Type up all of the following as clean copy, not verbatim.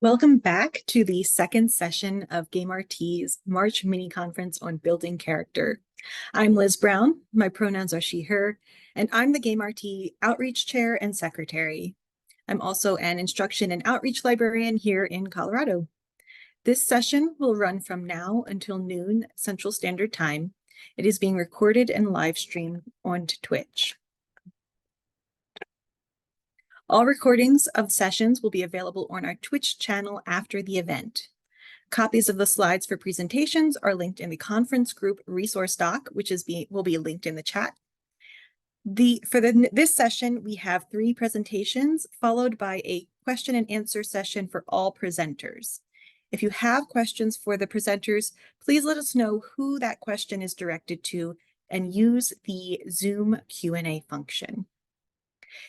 Welcome back to the second session of GameRT's March mini conference on building character. I'm Liz Brown, my pronouns are she, her, and I'm the GameRT Outreach Chair and Secretary. I'm also an instruction and outreach librarian here in Colorado. This session will run from now until noon Central Standard Time. It is being recorded and live streamed onto Twitch. All recordings of sessions will be available on our Twitch channel after the event. Copies of the slides for presentations are linked in the conference group resource doc, which will be linked in the chat. This session, we have 3 presentations followed by a question and answer session for all presenters. If you have questions for the presenters, please let us know who that question is directed to and use the Zoom Q&A function.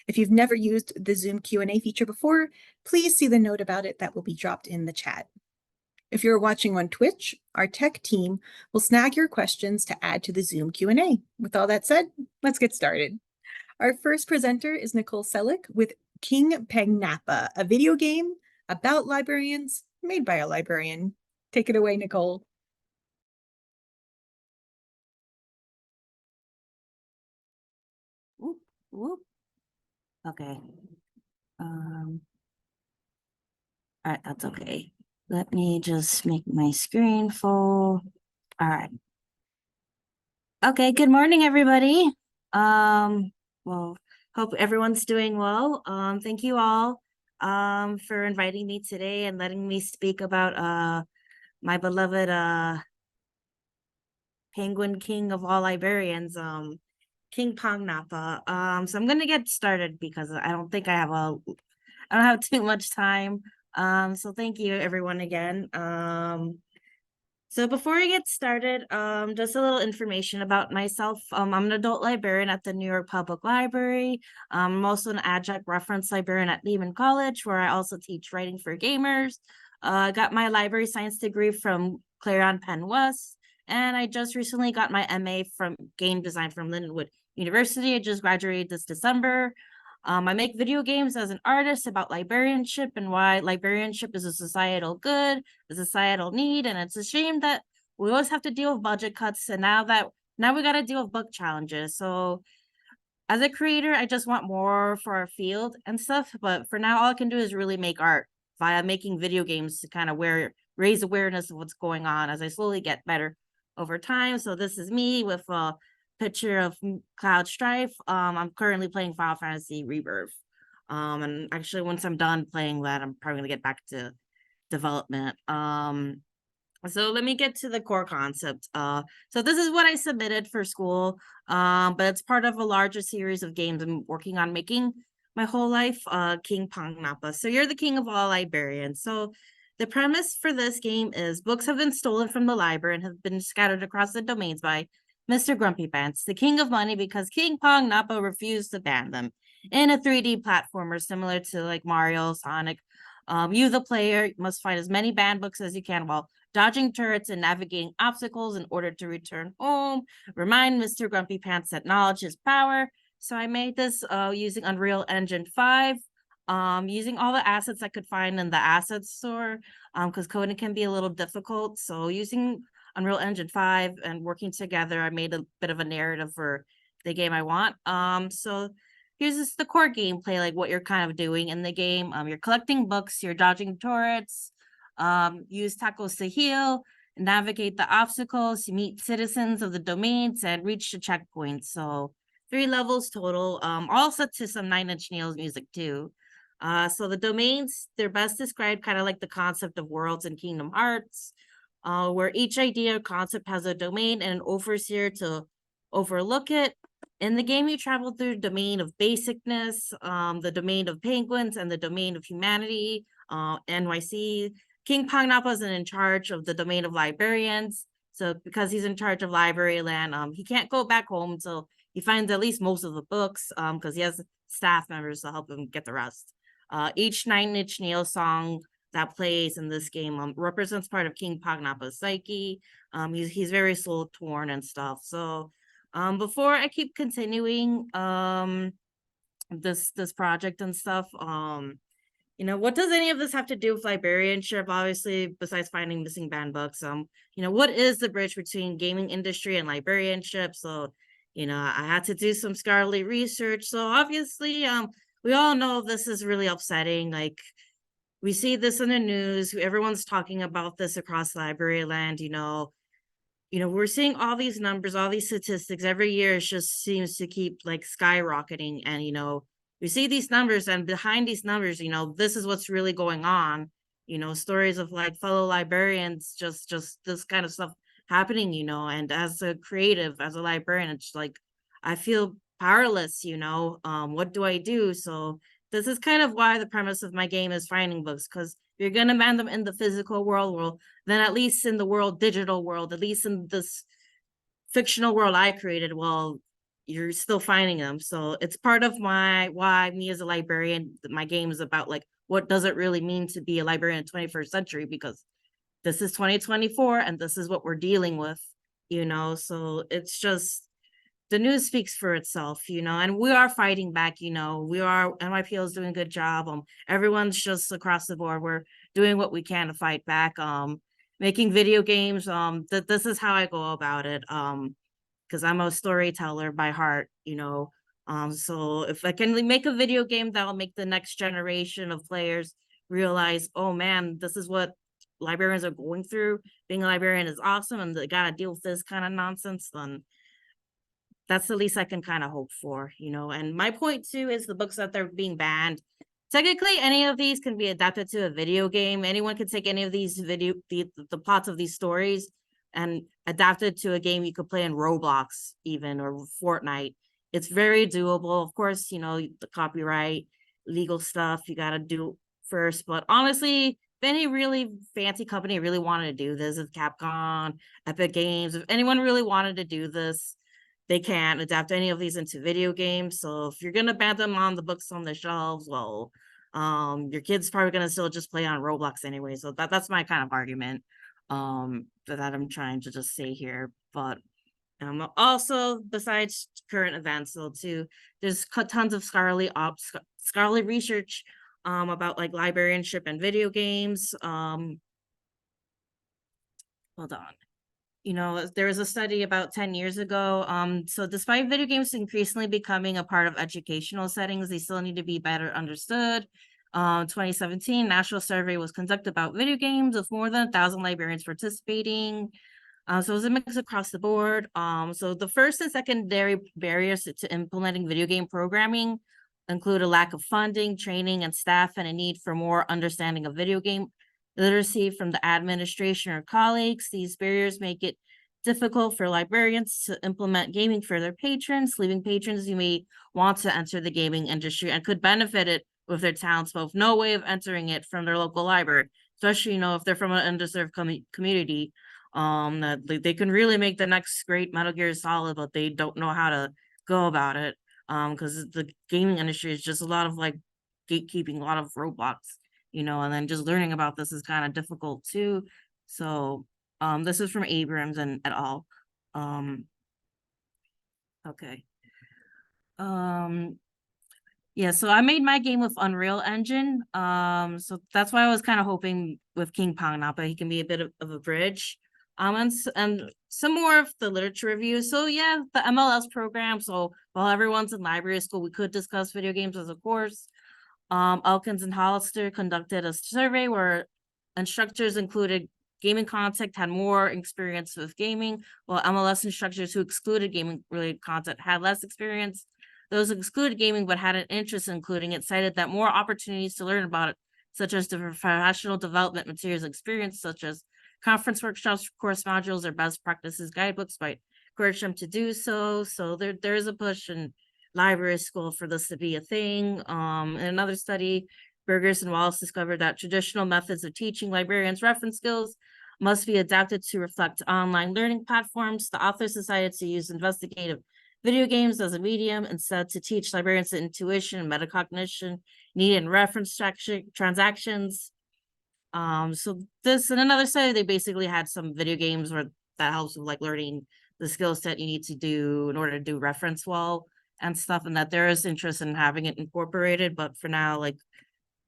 If you've never used the Zoom Q&A feature before, please see the note about it that will be dropped in the chat. If you're watching on Twitch, our tech team will snag your questions to add to the Zoom Q&A. With all that said, let's get started. Our first presenter is Nicole Celic with King Pangnapa, a video game about librarians made by a librarian. Take it away, Nicole. Whoop, whoop. Okay. All right, that's okay. Let me just make my screen full. All right. Okay, good morning, everybody. Well, hope everyone's doing well. Thank you all for inviting me today and letting me speak about my beloved penguin king of all librarians, King Pangnapa. So I'm gonna get started because I don't have too much time. So thank you everyone again. So before I get started, just a little information about myself. I'm an adult librarian at the New York Public Library. I'm also an adjunct reference librarian at Lehman College, where I also teach writing for gamers. I got my library science degree from Clarion Penn West, and I just recently got my MA from game design from Lindenwood University. I just graduated this December. I make video games as an artist about librarianship and why librarianship is a societal good, a societal need, and it's a shame that we always have to deal with budget cuts, and now we got to deal with book challenges. So as a creator, I just want more for our field and stuff, but for now, all I can do is really make art via making video games to kind of raise awareness of what's going on as I slowly get better over time. So this is me with picture of Cloud Strife. I'm currently playing Final Fantasy Rebirth. And actually once I'm done playing that, I'm probably gonna get back to development. So let me get to the core concept. So this is what I submitted for school, but it's part of a larger series of games I'm working on making my whole life, King Pangnapa. So you're the king of all librarians. So the premise for this game is books have been stolen from the library and have been scattered across the domains by Mr. Grumpy Pants, the king of money, because King Pangnapa refused to ban them in a 3D platformer similar to like Mario, Sonic. You, the player, must find as many banned books as you can while dodging turrets and navigating obstacles in order to return home. Remind Mr. Grumpy Pants that knowledge is power. So I made this using Unreal Engine 5, using all the assets I could find in the asset store, because coding can be a little difficult. So using Unreal Engine 5 and working together, I made a bit of a narrative for the game I want. So here's the core gameplay, like what you're kind of doing in the game. You're collecting books, you're dodging turrets, use tacos to heal, navigate the obstacles, you meet citizens of the domains, and reach the checkpoints. So 3 levels total, all set to some Nine Inch Nails music too. So the domains, they're best described kind of like the concept of worlds in Kingdom Hearts, where each idea or concept has a domain and an overseer to overlook it. In the game, you travel through the domain of basicness, the domain of penguins, and the domain of humanity, NYC. King Pangnapa is in charge of the domain of librarians. So because he's in charge of library land, he can't go back home until he finds at least most of the books, because he has staff members to help him get the rest. Each Nine Inch Nails song that plays in this game represents part of King Pagnapa's psyche. He's very soul torn and stuff. So before I keep continuing this project and stuff, what does any of this have to do with librarianship? Obviously, besides finding missing banned books, what is the bridge between gaming industry and librarianship? So, I had to do some scholarly research. So obviously, we all know this is really upsetting. Like, we see this in the news. Everyone's talking about this across library land. We're seeing all these numbers, all these statistics every year. It just seems to keep like skyrocketing. And, we see these numbers, and behind these numbers, this is what's really going on. Stories of like fellow librarians, just this kind of stuff happening, and as a creative, as a librarian, it's like, I feel powerless, what do I do? So this is kind of why the premise of my game is finding books, because you're going to ban them in the physical world, then at least in the digital world, at least in this fictional world I created, well, you're still finding them. So it's part of why me as a librarian, my game is about like, what does it really mean to be a librarian in the 21st century? Because this is 2024 and this is what we're dealing with, so it's just, the news speaks for itself, and we are fighting back, NYPL is doing a good job. Everyone's just across the board. We're doing what we can to fight back. Making video games, that this is how I go about it. Because I'm a storyteller by heart, so if I can make a video game that'll make the next generation of players realize, oh man, this is what librarians are going through. Being a librarian is awesome, and they gotta deal with this kind of nonsense, then that's the least I can kind of hope for, And my point too is the books that they're being banned. Technically, any of these can be adapted to a video game. Anyone can take any of these the plots of these stories and adapt it to a game you could play in Roblox, even, or Fortnite. It's very doable. Of course, the copyright, legal stuff you got to do first. But honestly, if any really fancy company really wanted to do this, if Capcom, Epic Games, if anyone really wanted to do this, they can't adapt any of these into video games. So if you're gonna ban them on the books on the shelves, well, your kid's probably gonna still just play on Roblox anyway. So that's my kind of argument that I'm trying to just say here. But also, besides current events, though, too, there's tons of scholarly research about like librarianship and video games. Hold on. There was a study about 10 years ago. So despite video games increasingly becoming a part of educational settings, they still need to be better understood. 2017 national survey was conducted about video games with more than 1,000 librarians participating. So it was a mix across the board. So the first and secondary barriers to implementing video game programming include a lack of funding, training, and staff, and a need for more understanding of video game literacy from the administration or colleagues. These barriers make it difficult for librarians to implement gaming for their patrons, leaving patrons who may want to enter the gaming industry and could benefit it with their talents, but with no way of entering it from their local library, especially, if they're from an underserved community, that they can really make the next great Metal Gear Solid, but they don't know how to go about it. Because the gaming industry is just a lot of like gatekeeping, a lot of roadblocks, and then just learning about this is kind of difficult too. So this is from Abrams and et al. Okay. Yeah, so I made my game with Unreal Engine. So that's why I was kind of hoping with King Pangnapa he can be a bit of a bridge. And some more of the literature reviews. So yeah, the MLS program. So while everyone's in library school, we could discuss video games as a course. Elkins and Hollister conducted a survey where instructors included gaming content had more experience with gaming, while MLS instructors who excluded gaming related content had less experience. Those who excluded gaming but had an interest in including it cited that more opportunities to learn about it, such as the professional development materials experience, such as conference workshops, course modules, or best practices guidebooks, might encourage them to do so. So there is a push in library school for this to be a thing. In another study, Burgers and Wallace discovered that traditional methods of teaching librarians reference skills must be adapted to reflect online learning platforms. The authors decided to use investigative video games as a medium instead to teach librarians the intuition, metacognition needed in reference transactions. So this in another study, they basically had some video games where that helps with like learning the skill set you need to do in order to do reference well and stuff, and that there is interest in having it incorporated. But for now, like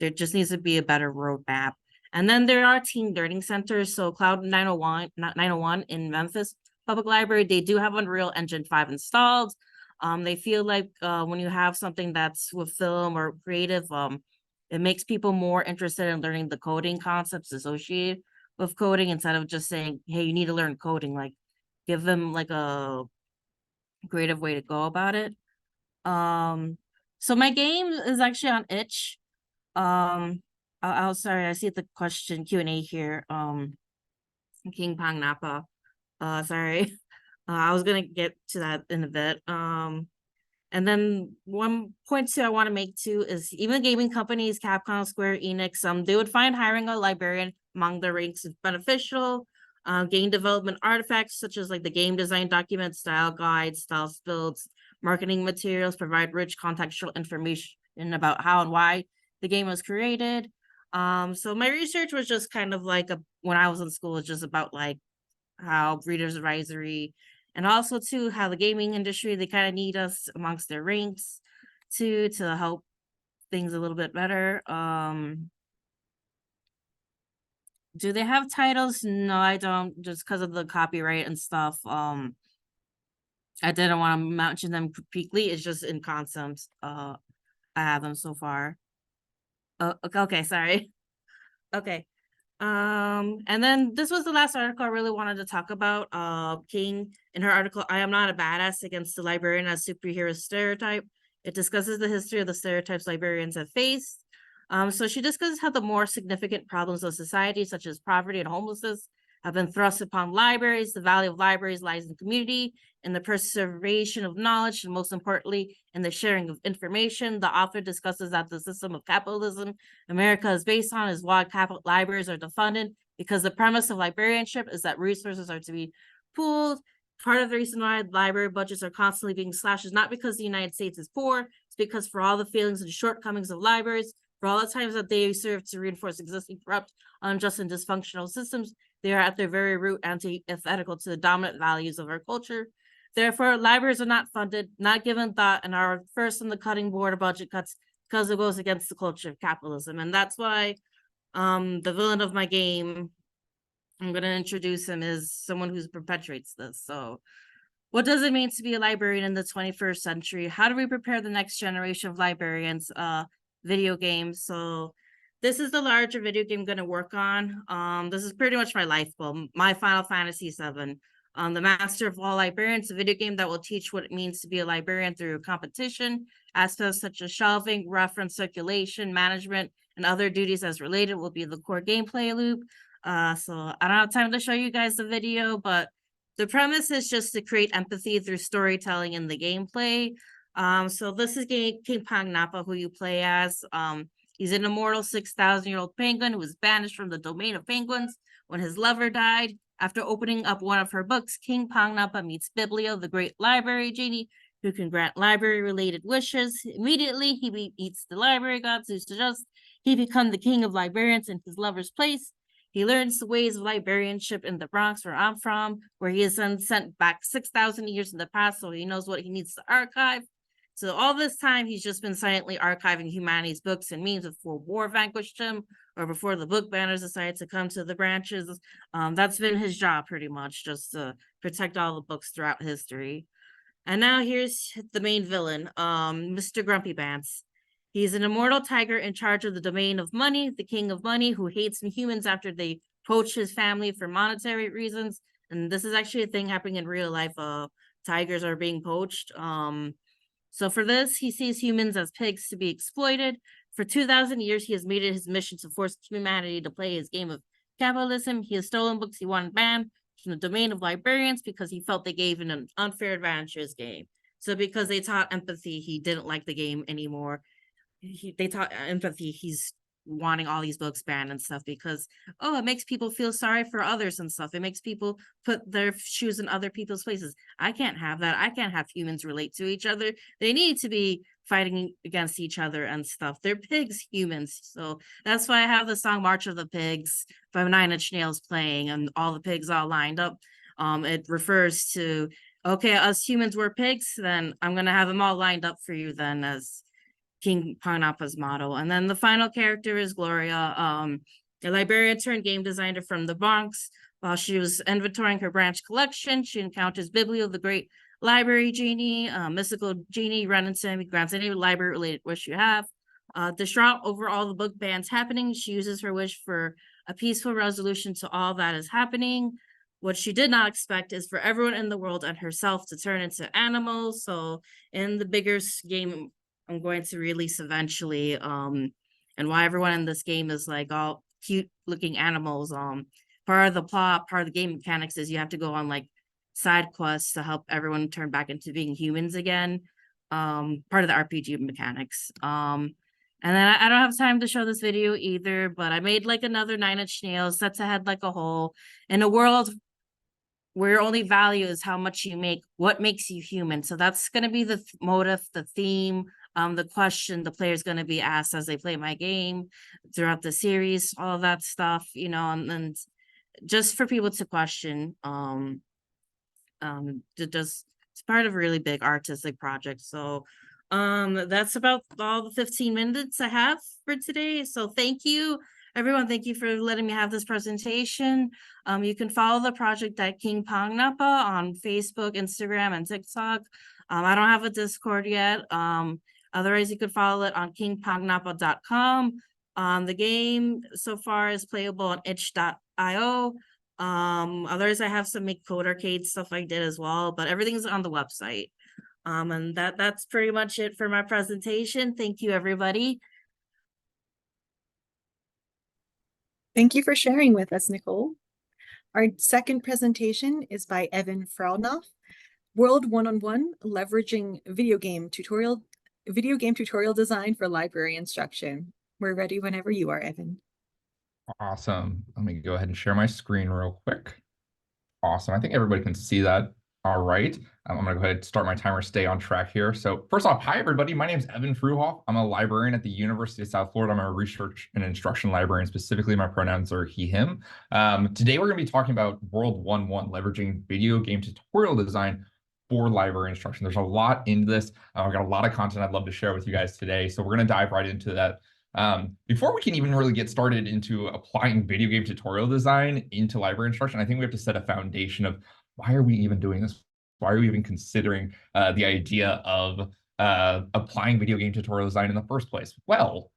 There just needs to be a better roadmap. And then there are teen learning centers. So Cloud 901, not 901 in Memphis Public Library, they do have Unreal Engine 5 installed. They feel like when you have something that's with film or creative, it makes people more interested in learning the coding concepts associated with coding instead of just saying, hey, you need to learn coding. Like give them like a creative way to go about it. So my game is actually on itch. I'll sorry, I see the question Q&A here. King Pangnapa. Sorry. I was gonna get to that in a bit. And then one point too I want to make too is even gaming companies, Capcom, Square Enix, they would find hiring a librarian among their ranks is beneficial. Game development artifacts such as like the game design documents, style guides, style builds, marketing materials provide rich contextual information about how and why the game was created. So my research was just kind of like when I was in school, it's just about like how readers advisory and also too how the gaming industry they kind of need us amongst their ranks to help things a little bit better. Do they have titles? No, I don't, just because of the copyright and stuff. I didn't want to mention them quickly. It's just in concepts. I have them so far. Okay, sorry. Okay. And then this was the last article I really wanted to talk about. King, in her article, I Am Not a Badass Against the Librarian as Superhero Stereotype. It discusses the history of the stereotypes librarians have faced. So she discusses how the more significant problems of society, such as poverty and homelessness, have been thrust upon libraries. The value of libraries lies in community, in the preservation of knowledge, and most importantly, in the sharing of information. The author discusses that the system of capitalism America is based on is why capital libraries are defunded, because the premise of librarianship is that resources are to be pooled. Part of the reason why library budgets are constantly being slashed is not because the United States is poor, it's because for all the failings and shortcomings of libraries, for all the times that they serve to reinforce existing corrupt, unjust, and dysfunctional systems, they are at their very root antithetical to the dominant values of our culture. Therefore, libraries are not funded, not given thought, and are first on the cutting board of budget cuts because it goes against the culture of capitalism. And that's why the villain of my game, I'm going to introduce him, is someone who perpetuates this. So what does it mean to be a librarian in the 21st century? How do we prepare the next generation of librarians? Video games. So this is the larger video game I'm going to work on. This is pretty much my life goal, my Final Fantasy VII. The Master of All Librarians, a video game that will teach what it means to be a librarian through competition, aspects such as shelving, reference circulation, management, and other duties as related will be the core gameplay loop. So I don't have time to show you guys the video, but the premise is just to create empathy through storytelling in the gameplay. So this is King Pangnapa, who you play as. He's an immortal 6,000-year-old penguin who was banished from the domain of penguins when his lover died. After opening up one of her books, King Pangnapa meets Biblio, the great library genie, who can grant library-related wishes. Immediately, he meets the library gods who suggest he become the king of librarians in his lover's place. He learns the ways of librarianship in the Bronx, where I'm from, where he is then sent back 6,000 years in the past, so he knows what he needs to archive. So all this time, he's just been silently archiving humanity's books and memes before war vanquished him, or before the book banners decided to come to the branches. That's been his job pretty much, just to protect all the books throughout history. And now here's the main villain, Mr. Grumpy Pants. He's an immortal tiger in charge of the domain of money, the king of money, who hates humans after they poach his family for monetary reasons. And this is actually a thing happening in real life. Tigers are being poached. So for this, he sees humans as pigs to be exploited. For 2,000 years, he has made it his mission to force humanity to play his game of capitalism. He has stolen books he wanted banned from the domain of librarians because he felt they gave an unfair advantage to his game. So because they taught empathy, he didn't like the game anymore. They taught empathy. He's wanting all these books banned and stuff because it makes people feel sorry for others and stuff. It makes people put their shoes in other people's places. I can't have that. I can't have humans relate to each other. They need to be fighting against each other and stuff. They're pigs, humans. So that's why I have the song March of the Pigs by Nine Inch Nails playing and all the pigs all lined up. It refers to, okay, us humans were pigs, then I'm gonna have them all lined up for you then as King Pangnapa's motto. And then the final character is Gloria, a librarian turned game designer from the Bronx. While she was inventorying her branch collection, she encounters Biblio, the great library genie, mystical genie, run into him, grants any library-related wish you have. Distraught over all the book bans happening, she uses her wish for a peaceful resolution to all that is happening. What she did not expect is for everyone in the world and herself to turn into animals. So in the bigger game I'm going to release eventually, and why everyone in this game is like all cute looking animals. Part of the plot, part of the game mechanics is you have to go on like side quests to help everyone turn back into being humans again. Part of the RPG mechanics. And then I don't have time to show this video either, but I made like another 9-inch nails sets ahead like a hole in a world where your only value is how much you make, what makes you human. So that's going to be the motive, the theme, the question the player's going to be asked as they play my game throughout the series, all of that stuff, you know, and just for people to question, just it's part of a really big artistic project. So that's about all the 15 minutes I have for today. So thank you everyone. Thank you for letting me have this presentation. You can follow the project at King Pangnapa on Facebook, Instagram, and TikTok. I don't have a Discord yet. Otherwise, you could follow it on kingpangnapa.com. The game so far is playable on itch.io. Others I have some make code arcade stuff I did as well, but everything's on the website. And that's pretty much it for my presentation. Thank you, everybody. Thank you for sharing with us, Nicole. Our second presentation is by Evan Fruehauf, World One-on-One, Leveraging Video Game Tutorial Design for Library Instruction. We're ready whenever you are, Evan. Awesome. Let me go ahead and share my screen real quick. Awesome. I think everybody can see that. All right. I'm going to go ahead and start my timer, stay on track here. So first off, hi, everybody. My name is Evan Fruehauf. I'm a librarian at the University of South Florida. I'm a research and instruction librarian. Specifically, my pronouns are he, him. Today, we're going to be talking about World 1-1, leveraging video game tutorial design for library instruction. There's a lot in this. I've got a lot of content I'd love to share with you guys today. So we're going to dive right into that. Before we can even really get started into applying video game tutorial design into library instruction, I think we have to set a foundation of why are we even doing this? Why are we even considering the idea of applying video game tutorial design in the first place? Well,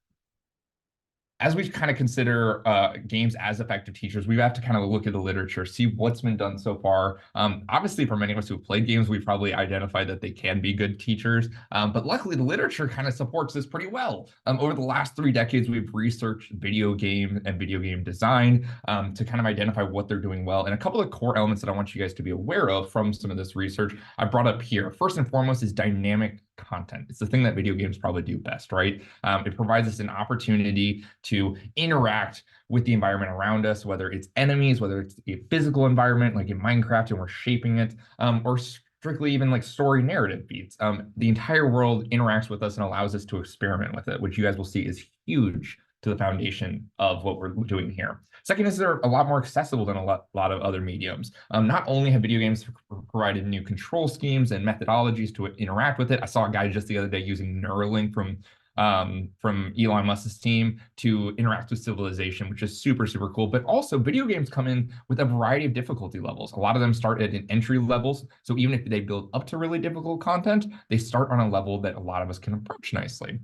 as we kind of consider games as effective teachers, we have to kind of look at the literature, see what's been done so far. Obviously, for many of us who have played games, we've probably identified that they can be good teachers. But luckily, the literature kind of supports this pretty well. Over the last 3 decades, we've researched video game and video game design to kind of identify what they're doing well. And a couple of core elements that I want you guys to be aware of from some of this research I brought up here. First and foremost is dynamic content. It's the thing that video games probably do best, right? It provides us an opportunity to interact with the environment around us, whether it's enemies, whether it's a physical environment like in Minecraft and we're shaping it, or strictly even like story narrative beats. The entire world interacts with us and allows us to experiment with it, which you guys will see is huge to the foundation of what we're doing here. Second is they're a lot more accessible than a lot of other mediums. Not only have video games provided new control schemes and methodologies to interact with it. I saw a guy just the other day using Neuralink from Elon Musk's team to interact with Civilization, which is super, super cool. But also video games come in with a variety of difficulty levels. A lot of them start at entry levels. So even if they build up to really difficult content, they start on a level that a lot of us can approach nicely.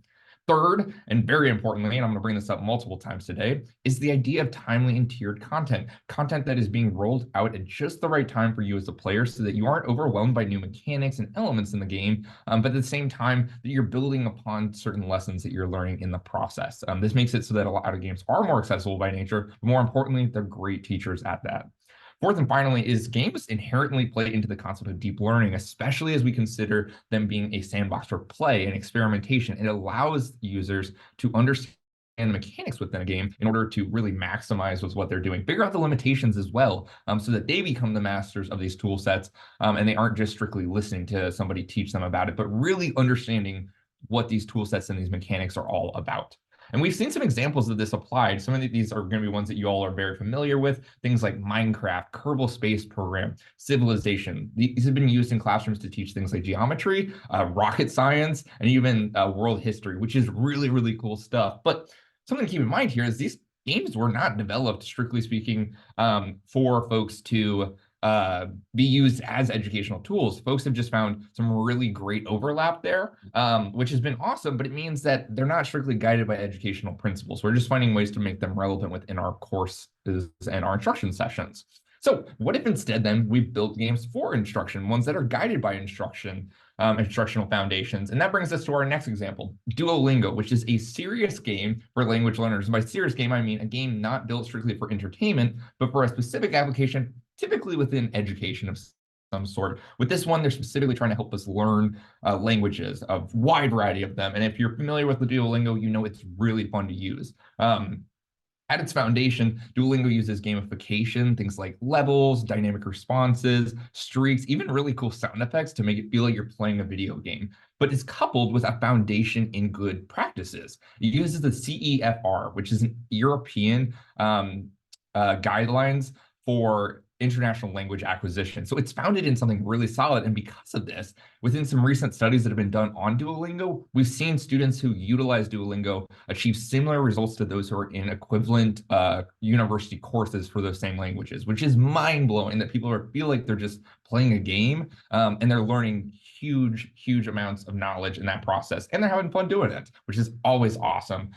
Third, and very importantly, and I'm going to bring this up multiple times today, is the idea of timely and tiered content. Content that is being rolled out at just the right time for you as a player so that you aren't overwhelmed by new mechanics and elements in the game, but at the same time that you're building upon certain lessons that you're learning in the process. This makes it so that a lot of games are more accessible by nature, but more importantly, they're great teachers at that. Fourth and finally is games inherently play into the concept of deep learning, especially as we consider them being a sandbox for play and experimentation. It allows users to understand the mechanics within a game in order to really maximize what they're doing, figure out the limitations as well, so that they become the masters of these tool sets, and they aren't just strictly listening to somebody teach them about it, but really understanding what these tool sets and these mechanics are all about. And we've seen some examples of this applied. Some of these are going to be ones that you all are very familiar with, things like Minecraft, Kerbal Space Program, Civilization. These have been used in classrooms to teach things like geometry, rocket science, and even world history, which is really, really cool stuff. But something to keep in mind here is these games were not developed, strictly speaking, for folks to be used as educational tools. Folks have just found some really great overlap there, which has been awesome, but it means that they're not strictly guided by educational principles. We're just finding ways to make them relevant within our courses and our instruction sessions. So what if instead then we built games for instruction, ones that are guided by instructional foundations? And that brings us to our next example, Duolingo, which is a serious game for language learners. And by serious game, I mean a game not built strictly for entertainment, but for a specific application, typically within education of some sort. With this one, they're specifically trying to help us learn languages, a wide variety of them. And if you're familiar with the Duolingo, you know it's really fun to use. At its foundation, Duolingo uses gamification, things like levels, dynamic responses, streaks, even really cool sound effects to make it feel like you're playing a video game. But it's coupled with a foundation in good practices. It uses the CEFR, which is an European guidelines for international language acquisition. So it's founded in something really solid. And because of this, within some recent studies that have been done on Duolingo, we've seen students who utilize Duolingo achieve similar results to those who are in equivalent university courses for those same languages, which is mind-blowing that people feel like they're just playing a game and they're learning huge amounts of knowledge in that process, and they're having fun doing it, which is always awesome.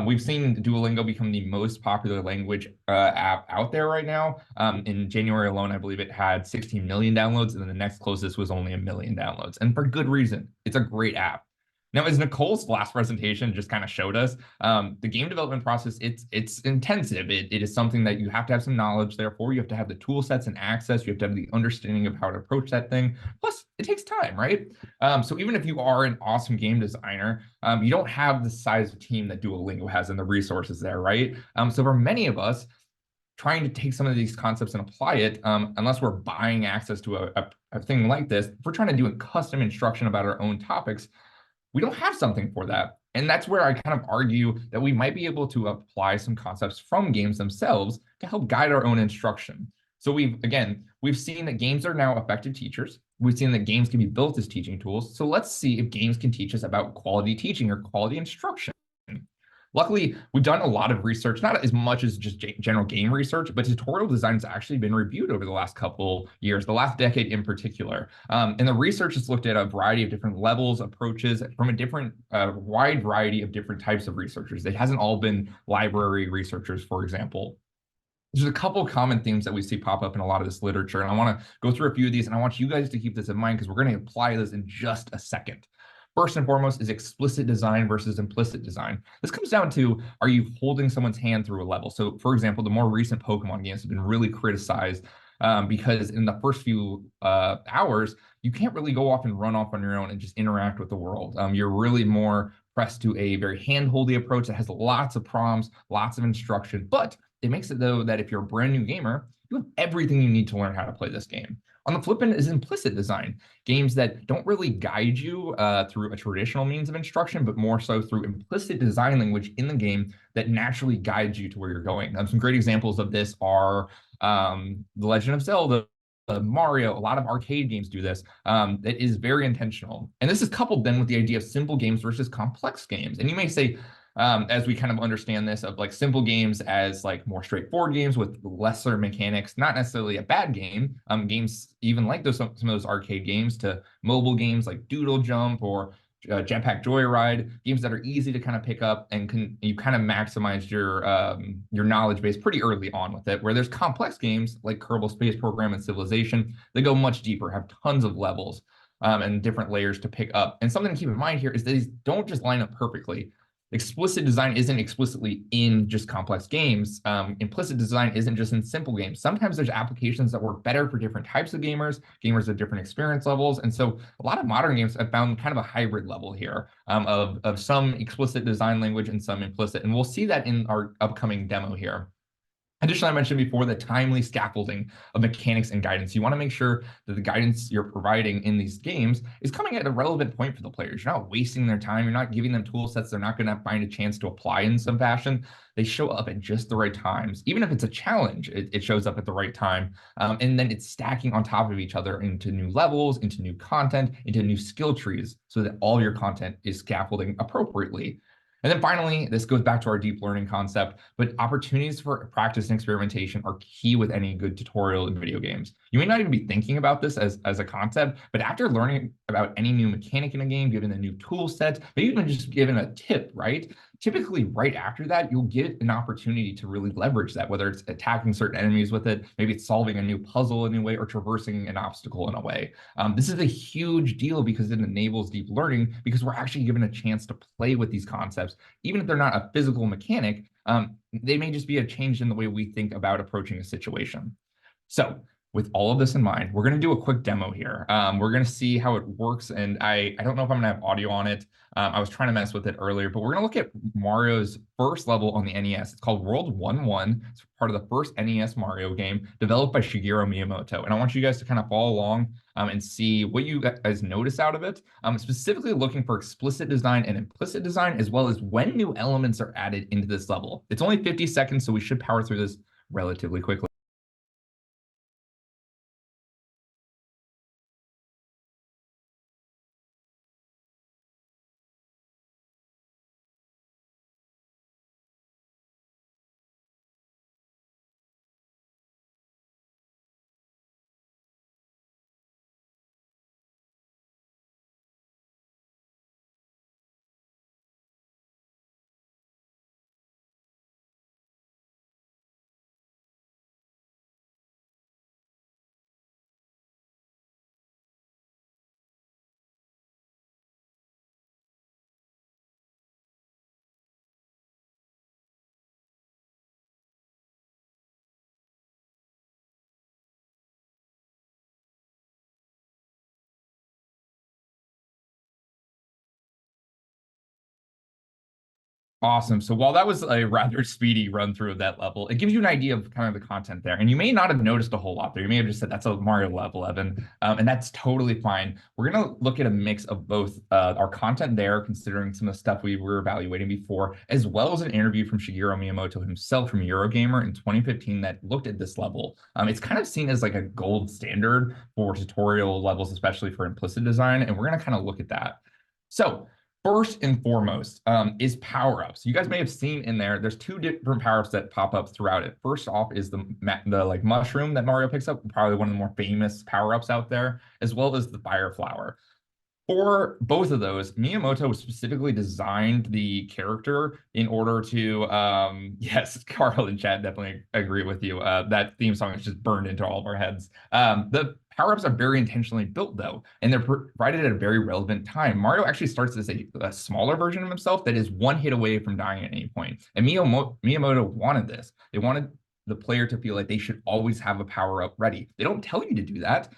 We've seen Duolingo become the most popular language app out there right now. In January alone, I believe it had 16 million downloads, and then the next closest was only 1 million downloads, and for good reason. It's a great app. Now, as Nicole's last presentation just kind of showed us, the game development process, it's intensive. It is something that you have to have some knowledge there for. You have to have the tool sets and access. You have to have the understanding of how to approach that thing. Plus, it takes time, right? So even if you are an awesome game designer, you don't have the size of team that Duolingo has and the resources there, right? So for many of us, trying to take some of these concepts and apply it, unless we're buying access to a thing like this, if we're trying to do a custom instruction about our own topics, we don't have something for that. And that's where I kind of argue that we might be able to apply some concepts from games themselves to help guide our own instruction. So we've seen that games are now effective teachers. We've seen that games can be built as teaching tools. So let's see if games can teach us about quality teaching or quality instruction. Luckily, we've done a lot of research, not as much as just general game research, but tutorial design has actually been reviewed over the last couple years, the last decade in particular. And the research has looked at a variety of different levels, approaches from a wide variety of different types of researchers. It hasn't all been library researchers, for example. There's a couple common themes that we see pop up in a lot of this literature, and I want to go through a few of these, and I want you guys to keep this in mind because we're going to apply this in just a second. First and foremost is explicit design versus implicit design. This comes down to, are you holding someone's hand through a level? So for example, the more recent Pokemon games have been really criticized because in the first few hours, you can't really go off and run off on your own and just interact with the world. You're really more pressed to a very hand-holdy approach that has lots of prompts, lots of instruction, but it makes it though that if you're a brand new gamer, you have everything you need to learn how to play this game. On the flip end is implicit design, games that don't really guide you through a traditional means of instruction, but more so through implicit design language in the game that naturally guides you to where you're going. Some great examples of this are The Legend of Zelda, Mario, a lot of arcade games do this. It is very intentional. And this is coupled then with the idea of simple games versus complex games. And you may say, as we kind of understand this of like simple games as like more straightforward games with lesser mechanics, not necessarily a bad game. Games even like some of those arcade games to mobile games like Doodle Jump or Jetpack Joyride, games that are easy to kind of pick up and you kind of maximize your knowledge base pretty early on with it. Where there's complex games like Kerbal Space Program and Civilization, they go much deeper, have tons of levels and different layers to pick up. And something to keep in mind here is that these don't just line up perfectly. Explicit design isn't explicitly in just complex games. Implicit design isn't just in simple games. Sometimes there's applications that work better for different types of gamers at different experience levels. And so a lot of modern games have found kind of a hybrid level here of some explicit design language and some implicit. And we'll see that in our upcoming demo here. Additionally, I mentioned before the timely scaffolding of mechanics and guidance. You want to make sure that the guidance you're providing in these games is coming at a relevant point for the players. You're not wasting their time. You're not giving them tool sets they're not going to find a chance to apply in some fashion. They show up at just the right times. Even if it's a challenge, it shows up at the right time. And then it's stacking on top of each other into new levels, into new content, into new skill trees, so that all your content is scaffolding appropriately. And then finally, this goes back to our deep learning concept, but opportunities for practice and experimentation are key with any good tutorial in video games. You may not even be thinking about this as a concept, but after learning about any new mechanic in a game, given a new tool set, maybe even just given a tip, right? Typically, right after that, you'll get an opportunity to really leverage that, whether it's attacking certain enemies with it, maybe it's solving a new puzzle in a way, or traversing an obstacle in a way. This is a huge deal because it enables deep learning, because we're actually given a chance to play with these concepts. Even if they're not a physical mechanic, they may just be a change in the way we think about approaching a situation. So with all of this in mind, we're going to do a quick demo here. We're going to see how it works, and I don't know if I'm going to have audio on it. I was trying to mess with it earlier, but we're going to look at Mario's first level on the NES. It's called World 1-1. It's part of the first NES Mario game developed by Shigeru Miyamoto. And I want you guys to kind of follow along and see what you guys notice out of it. Specifically looking for explicit design and implicit design, as well as when new elements are added into this level. It's only 50 seconds, so we should power through this relatively quickly. Awesome. So while that was a rather speedy run through of that level, it gives you an idea of kind of the content there. And you may not have noticed a whole lot there. You may have just said that's a Mario level, Evan. And that's totally fine. We're going to look at a mix of both our content there, considering some of the stuff we were evaluating before, as well as an interview from Shigeru Miyamoto himself from Eurogamer in 2015 that looked at this level. It's kind of seen as like a gold standard for tutorial levels, especially for implicit design. And we're going to kind of look at that. So first and foremost is power-ups. You guys may have seen in there, there's two different power-ups that pop up throughout it. First off is the like mushroom that Mario picks up, probably one of the more famous power-ups out there, as well as the fire flower. For both of those, Miyamoto specifically designed the character in order to, yes, Carl in chat definitely agree with you. That theme song is just burned into all of our heads. The power-ups are very intentionally built, though, and they're provided at a very relevant time. Mario actually starts as a smaller version of himself that is one hit away from dying at any point. And Miyamoto wanted this. They wanted the player to feel like they should always have a power up ready. They don't tell you to do that.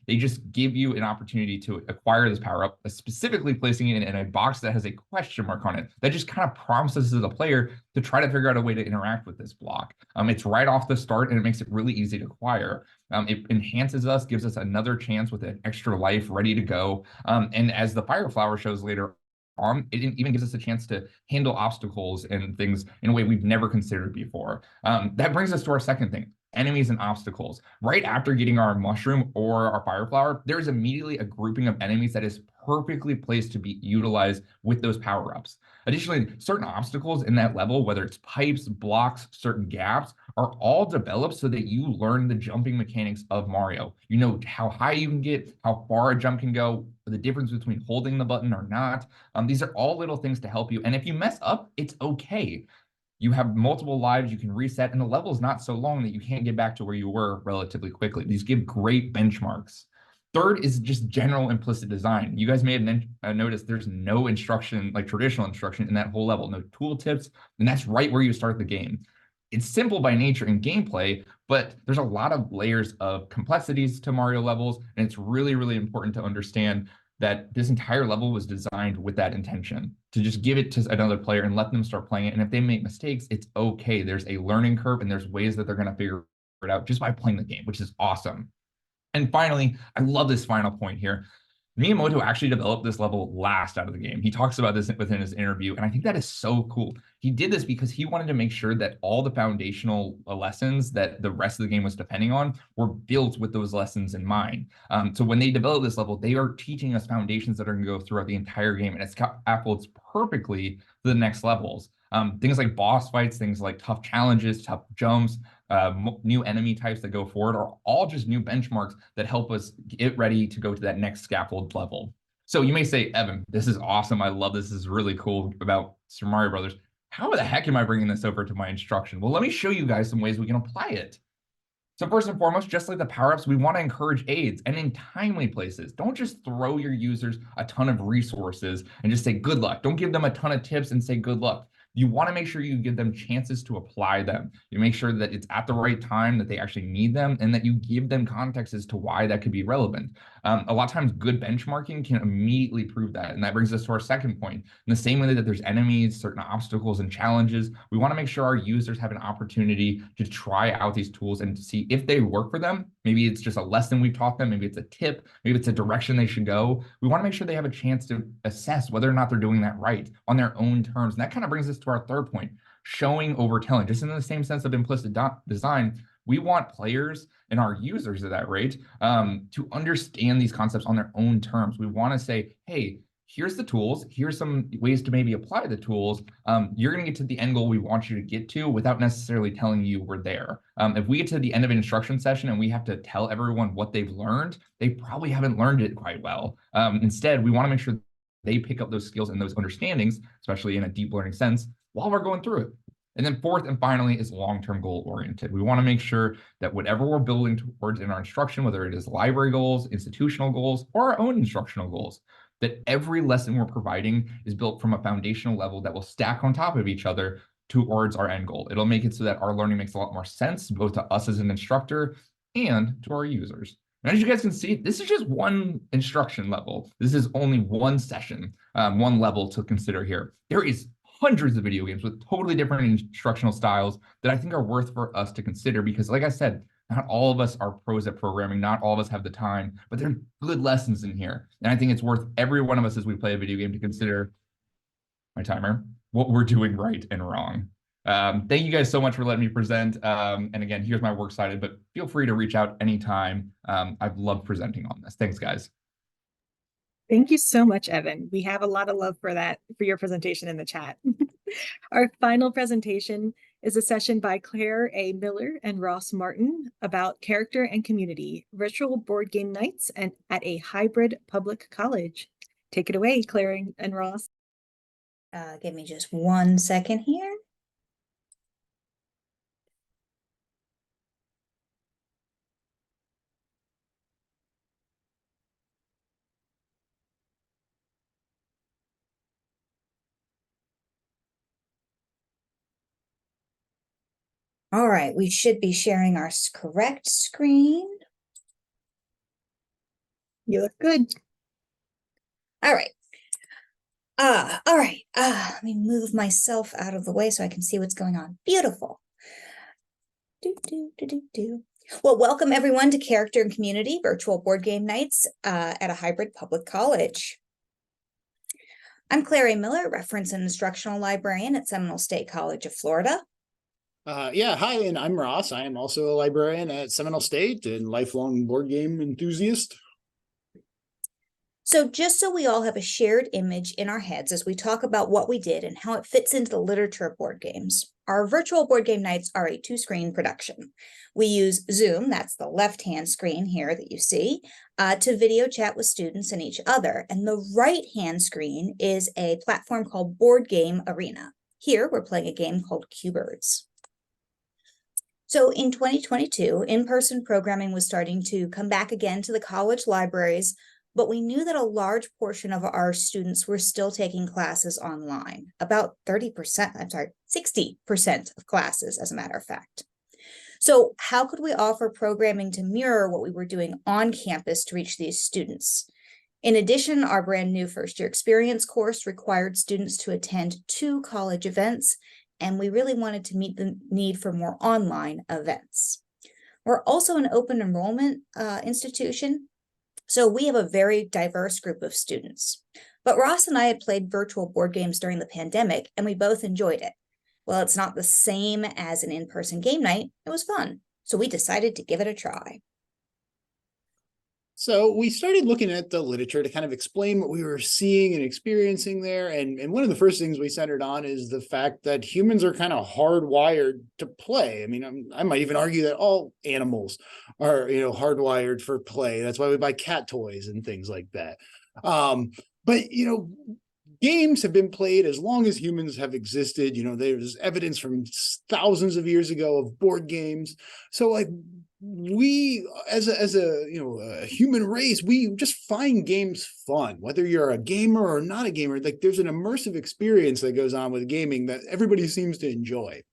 They just give you an opportunity to acquire this power up, specifically placing it in a box that has a question mark on it. That just kind of prompts us as a player to try to figure out a way to interact with this block. It's right off the start, and it makes it really easy to acquire. It enhances us, gives us another chance with an extra life ready to go. And as the fire flower shows later on, it even gives us a chance to handle obstacles and things in a way we've never considered before. That brings us to our second thing, enemies and obstacles. Right after getting our mushroom or our fire flower, there's immediately a grouping of enemies that is perfectly placed to be utilized with those power-ups. Additionally, certain obstacles in that level, whether it's pipes, blocks, certain gaps, are all developed so that you learn the jumping mechanics of Mario. You know how high you can get, how far a jump can go, the difference between holding the button or not. These are all little things to help you. And if you mess up, it's okay. You have multiple lives you can reset, and the level is not so long that you can't get back to where you were relatively quickly. These give great benchmarks. Third is just general implicit design. You guys may have noticed there's no instruction, like traditional instruction in that whole level, no tooltips, and that's right where you start the game. It's simple by nature in gameplay, but there's a lot of layers of complexities to Mario levels, and it's really, really important to understand that this entire level was designed with that intention, to just give it to another player and let them start playing it. And if they make mistakes, it's okay. There's a learning curve and there's ways that they're going to figure it out just by playing the game, which is awesome. And finally, I love this final point here. Miyamoto actually developed this level last out of the game. He talks about this within his interview, and I think that is so cool. He did this because he wanted to make sure that all the foundational lessons that the rest of the game was depending on were built with those lessons in mind. So when they develop this level, they are teaching us foundations that are going to go throughout the entire game, and it's scaffolds perfectly to the next levels. Things like boss fights, things like tough challenges, tough jumps, new enemy types that go forward are all just new benchmarks that help us get ready to go to that next scaffold level. So you may say, Evan, this is awesome. I love this. This is really cool about Super Mario Brothers. How the heck am I bringing this over to my instruction? Well, let me show you guys some ways we can apply it. So first and foremost, just like the power-ups, we want to encourage aids and in timely places. Don't just throw your users a ton of resources and just say good luck. Don't give them a ton of tips and say good luck. You want to make sure you give them chances to apply them. You make sure that it's at the right time, that they actually need them, and that you give them context as to why that could be relevant. A lot of times good benchmarking can immediately prove that. And that brings us to our second point. In the same way that there's enemies, certain obstacles and challenges, we want to make sure our users have an opportunity to try out these tools and to see if they work for them. Maybe it's just a lesson we've taught them. Maybe it's a tip. Maybe it's a direction they should go. We want to make sure they have a chance to assess whether or not they're doing that right on their own terms. And that kind of brings us to our third point, showing over telling. Just in the same sense of implicit design, we want players and our users at that rate to understand these concepts on their own terms. We want to say, hey, here's the tools. Here's some ways to maybe apply the tools. You're going to get to the end goal we want you to get to without necessarily telling you we're there. If we get to the end of an instruction session and we have to tell everyone what they've learned, they probably haven't learned it quite well. Instead, we want to make sure they pick up those skills and those understandings, especially in a deep learning sense, while we're going through it. And then fourth and finally is long-term goal oriented. We want to make sure that whatever we're building towards in our instruction, whether it is library goals, institutional goals, or our own instructional goals, that every lesson we're providing is built from a foundational level that will stack on top of each other towards our end goal. It'll make it so that our learning makes a lot more sense, both to us as an instructor and to our users. And as you guys can see, this is just one instruction level. This is only one session, one level to consider here. There is hundreds of video games with totally different instructional styles that I think are worth for us to consider because, like I said, not all of us are pros at programming. Not all of us have the time, but there are good lessons in here. And I think it's worth every one of us as we play a video game to consider, my timer, what we're doing right and wrong. Thank you guys so much for letting me present. And again, here's my works cited, but feel free to reach out anytime. I've loved presenting on this. Thanks, guys. Thank you so much, Evan. We have a lot of love for that, for your presentation in the chat. Our final presentation is a session by Claire A. Miller and Ross Martin about character and community, virtual board game nights and at a hybrid public college. Take it away, Claire and Ross. Give me just 1 second here. All right, we should be sharing our correct screen. You look good. All right. All right. Let me move myself out of the way so I can see what's going on. Beautiful. Well, welcome everyone to Character and Community Virtual Board Game Nights at a hybrid public college. I'm Claire A. Miller, reference and instructional librarian at Seminole State College of Florida. Yeah, hi, and I'm Ross. I am also a librarian at Seminole State and lifelong board game enthusiast. So just so we all have a shared image in our heads as we talk about what we did and how it fits into the literature of board games, our virtual board game nights are a 2-screen production. We use Zoom, that's the left-hand screen here that you see, to video chat with students and each other. And the right-hand screen is a platform called Board Game Arena. Here, we're playing a game called Q-Birds. So in 2022, in-person programming was starting to come back again to the college libraries, but we knew that a large portion of our students were still taking classes online, about 60% of classes, as a matter of fact. So how could we offer programming to mirror what we were doing on campus to reach these students? In addition, our brand new first year experience course required students to attend 2 college events, and we really wanted to meet the need for more online events. We're also an open enrollment institution, so we have a very diverse group of students. But Ross and I had played virtual board games during the pandemic, and we both enjoyed it. Well, it's not the same as an in-person game night. It was fun, so we decided to give it a try. So we started looking at the literature to kind of explain what we were seeing and experiencing there. And one of the first things we centered on is the fact that humans are kind of hardwired to play. I mean, I might even argue that all animals are, hardwired for play. That's why we buy cat toys and things like that. But games have been played as long as humans have existed. There's evidence from thousands of years ago of board games. So like, we as a human race, we just find games fun, whether you're a gamer or not a gamer. Like, there's an immersive experience that goes on with gaming that everybody seems to enjoy.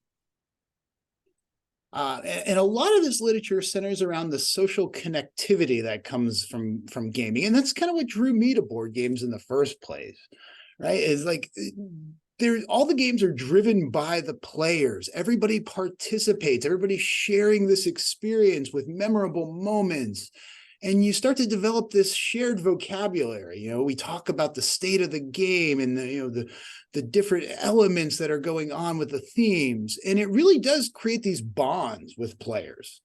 And a lot of this literature centers around the social connectivity that comes from gaming, and that's kind of what drew me to board games in the first place, right? Is like, all the games are driven by the players. Everybody participates. Everybody's sharing this experience with memorable moments. And you start to develop this shared vocabulary. We talk about the state of the game and the different elements that are going on with the themes. And it really does create these bonds with players.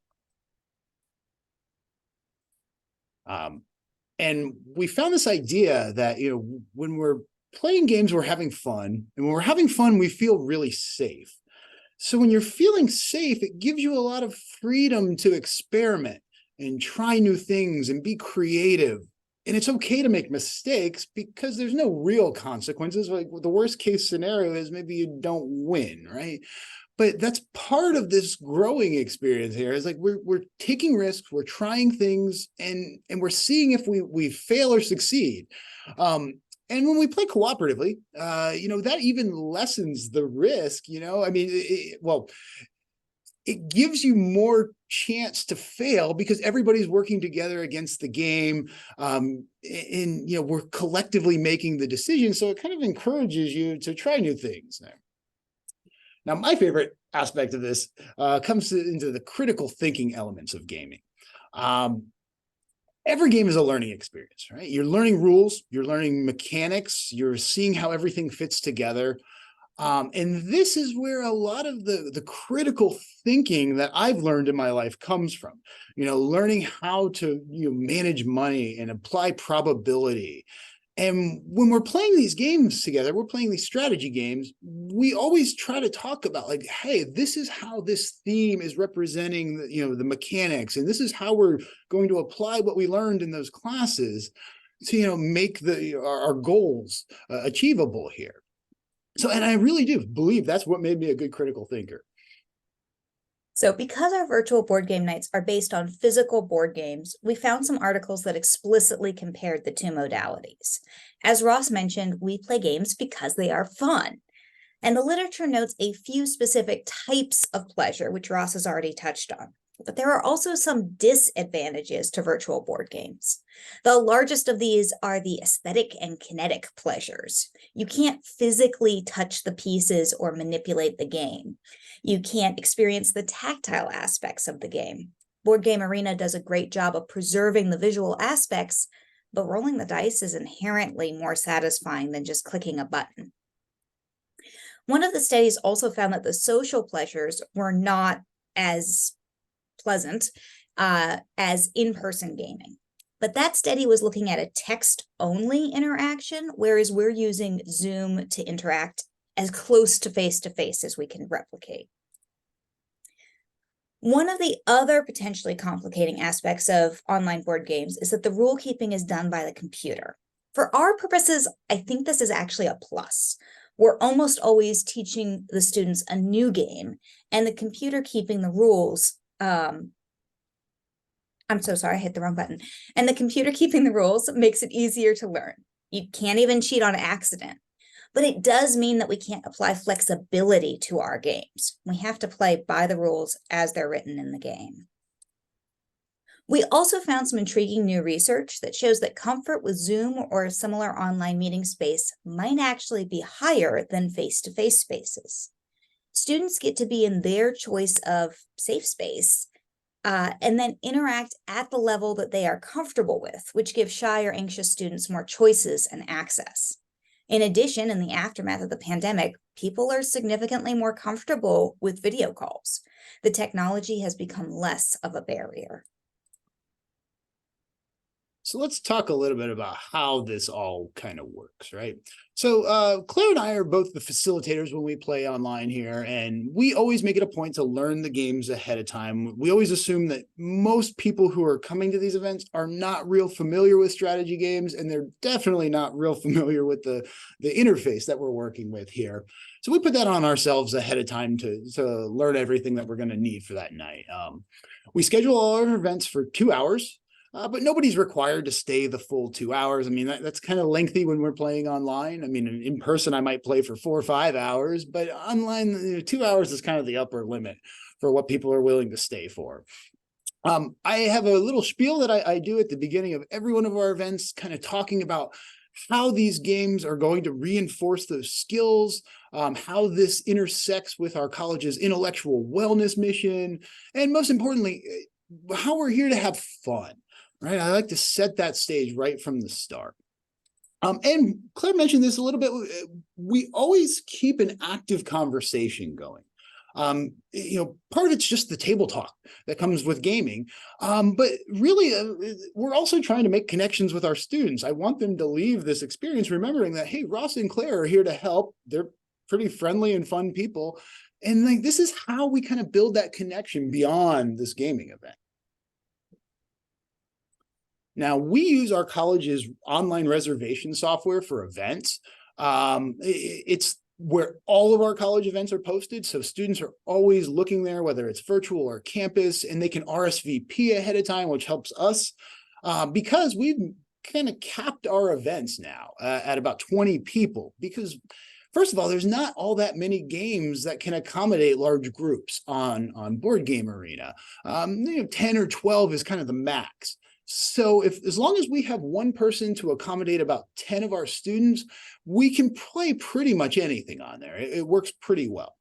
And we found this idea that, when we're playing games, we're having fun. And when we're having fun, we feel really safe. So when you're feeling safe, it gives you a lot of freedom to experiment and try new things and be creative. And it's okay to make mistakes because there's no real consequences. Like, the worst case scenario is maybe you don't win, right? But that's part of this growing experience here. Is like, we're taking risks, we're trying things, and we're seeing if we fail or succeed. And when we play cooperatively, that even lessens the risk. I mean, it gives you more chance to fail because everybody's working together against the game, and we're collectively making the decision. So it kind of encourages you to try new things. Now, my favorite aspect of this comes into the critical thinking elements of gaming. Every game is a learning experience, right? You're learning rules, you're learning mechanics, you're seeing how everything fits together. And this is where a lot of the critical thinking that I've learned in my life comes from. Learning how to manage money and apply probability. And when we're playing these games together, we're playing these strategy games, we always try to talk about, like, hey, this is how this theme is representing the mechanics, and this is how we're going to apply what we learned in those classes to make our goals achievable here. So, and I really do believe that's what made me a good critical thinker. So because our virtual board game nights are based on physical board games, we found some articles that explicitly compared the 2 modalities. As Ross mentioned, we play games because they are fun. And the literature notes a few specific types of pleasure, which Ross has already touched on. But there are also some disadvantages to virtual board games. The largest of these are the aesthetic and kinetic pleasures. You can't physically touch the pieces or manipulate the game. You can't experience the tactile aspects of the game. Board Game Arena does a great job of preserving the visual aspects, but rolling the dice is inherently more satisfying than just clicking a button. One of the studies also found that the social pleasures were not as pleasant as in-person gaming. But that study was looking at a text-only interaction, whereas we're using Zoom to interact as close to face as we can replicate. One of the other potentially complicating aspects of online board games is that the rule keeping is done by the computer. For our purposes, I think this is actually a plus. We're almost always teaching the students a new game, and the computer keeping the rules I'm so sorry, I hit the wrong button. And the computer keeping the rules makes it easier to learn. You can't even cheat on accident. But it does mean that we can't apply flexibility to our games. We have to play by the rules as they're written in the game. We also found some intriguing new research that shows that comfort with Zoom or a similar online meeting space might actually be higher than face-to-face spaces. Students get to be in their choice of safe space and then interact at the level that they are comfortable with, which gives shy or anxious students more choices and access. In addition, in the aftermath of the pandemic, people are significantly more comfortable with video calls. The technology has become less of a barrier. So let's talk a little bit about how this all kind of works, right? So Claire and I are both the facilitators when we play online here, and we always make it a point to learn the games ahead of time. We always assume that most people who are coming to these events are not real familiar with strategy games, and they're definitely not real familiar with the interface that we're working with here. So we put that on ourselves ahead of time to learn everything that we're going to need for that night. We schedule all our events for 2 hours. But nobody's required to stay the full 2 hours. I mean, that's kind of lengthy when we're playing online. I mean, in person, I might play for 4 or 5 hours, but online, 2 hours is kind of the upper limit for what people are willing to stay for. I have a little spiel that I do at the beginning of every one of our events, kind of talking about how these games are going to reinforce those skills, how this intersects with our college's intellectual wellness mission, and most importantly, how we're here to have fun. Right, I like to set that stage right from the start. And Claire mentioned this a little bit. We always keep an active conversation going. Part of it's just the table talk that comes with gaming. But really, we're also trying to make connections with our students. I want them to leave this experience remembering that, hey, Ross and Claire are here to help. They're pretty friendly and fun people. And like, this is how we kind of build that connection beyond this gaming event. Now, we use our college's online reservation software for events. It's where all of our college events are posted, so students are always looking there, whether it's virtual or campus, and they can RSVP ahead of time, which helps us because we've kind of capped our events now at about 20 people because, first of all, there's not all that many games that can accommodate large groups on Board Game Arena. 10 or 12 is kind of the max. So as long as we have one person to accommodate about 10 of our students, we can play pretty much anything on there. It works pretty well.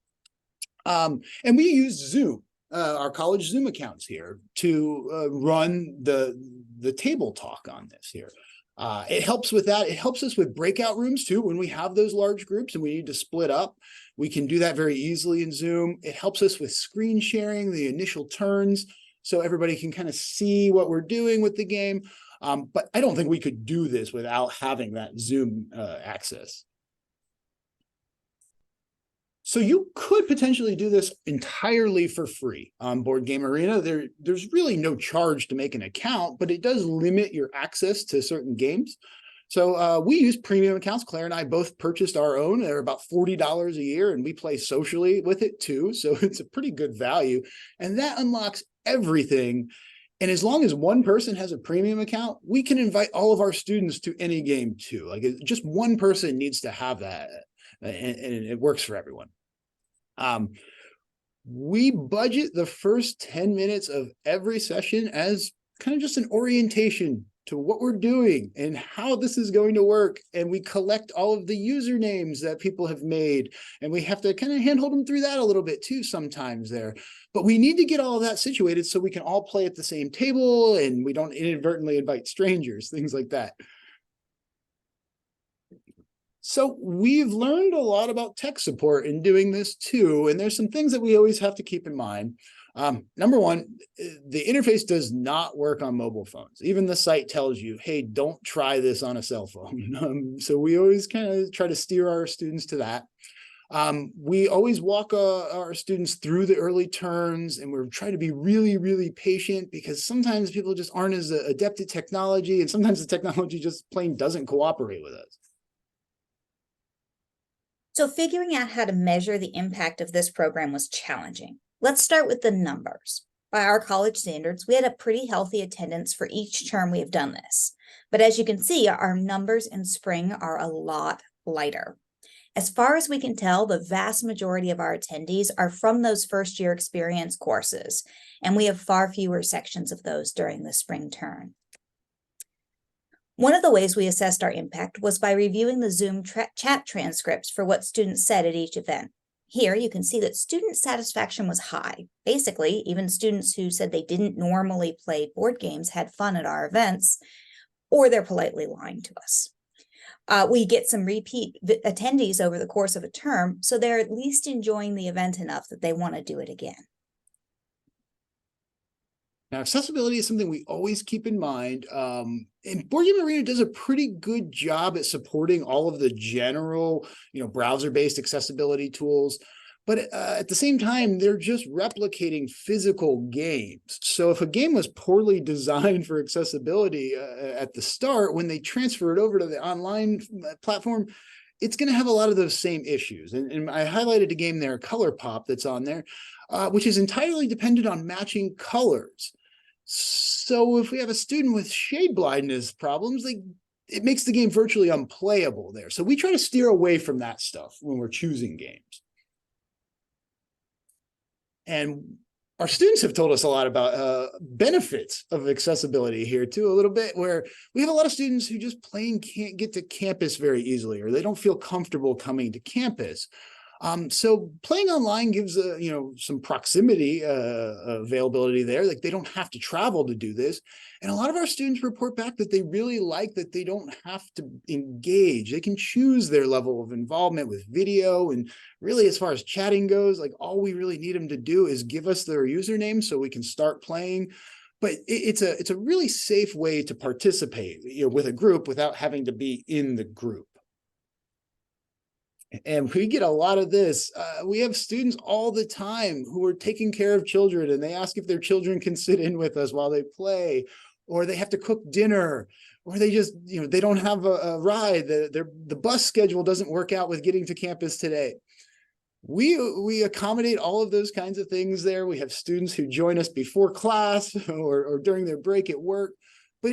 And we use Zoom, our college Zoom accounts here, to run the table talk on this here. It helps with that. It helps us with breakout rooms too. When we have those large groups and we need to split up, we can do that very easily in Zoom. It helps us with screen sharing, the initial turns, so everybody can kind of see what we're doing with the game. But I don't think we could do this without having that Zoom access. So you could potentially do this entirely for free on Board Game Arena. There's really no charge to make an account, but it does limit your access to certain games. So we use premium accounts. Claire and I both purchased our own. They're about $40 a year, and we play socially with it too. So it's a pretty good value. And that unlocks everything. And as long as one person has a premium account, we can invite all of our students to any game too. Like just one person needs to have that, and it works for everyone. We budget the first 10 minutes of every session as kind of just an orientation to what we're doing and how this is going to work. And we collect all of the usernames that people have made, and we have to kind of handhold them through that a little bit too sometimes there. But we need to get all of that situated so we can all play at the same table and we don't inadvertently invite strangers, things like that. So we've learned a lot about tech support in doing this too, and there's some things that we always have to keep in mind. Number one, the interface does not work on mobile phones. Even the site tells you, hey, don't try this on a cell phone. So we always kind of try to steer our students to that. We always walk our students through the early turns, and we're trying to be really, really patient because sometimes people just aren't as adept at technology, and sometimes the technology just plain doesn't cooperate with us. So figuring out how to measure the impact of this program was challenging. Let's start with the numbers. By our college standards, we had a pretty healthy attendance for each term we have done this. But as you can see, our numbers in spring are a lot lighter. As far as we can tell, the vast majority of our attendees are from those first-year experience courses, and we have far fewer sections of those during the spring term. One of the ways we assessed our impact was by reviewing the Zoom chat transcripts for what students said at each event. Here, you can see that student satisfaction was high. Basically, even students who said they didn't normally play board games had fun at our events, or they're politely lying to us. We get some repeat attendees over the course of a term, so they're at least enjoying the event enough that they want to do it again. Now, accessibility is something we always keep in mind. And Board Game Arena does a pretty good job at supporting all of the general, browser-based accessibility tools. But at the same time, they're just replicating physical games. So if a game was poorly designed for accessibility at the start, when they transfer it over to the online platform, it's going to have a lot of those same issues. And I highlighted a game there, Color Pop, that's on there, which is entirely dependent on matching colors. So if we have a student with shade blindness problems, it makes the game virtually unplayable there. So we try to steer away from that stuff when we're choosing games. And our students have told us a lot about benefits of accessibility here too, a little bit, where we have a lot of students who just plain can't get to campus very easily, or they don't feel comfortable coming to campus. So playing online gives some proximity availability there. Like, they don't have to travel to do this. And a lot of our students report back that they really like that they don't have to engage. They can choose their level of involvement with video. And really, as far as chatting goes, like, all we really need them to do is give us their username so we can start playing. But it's a really safe way to participate, with a group without having to be in the group. And we get a lot of this. We have students all the time who are taking care of children, and they ask if their children can sit in with us while they play, or they have to cook dinner, or they just, they don't have a ride. The bus schedule doesn't work out with getting to campus today. We accommodate all of those kinds of things there. We have students who join us before class or during their break at work. But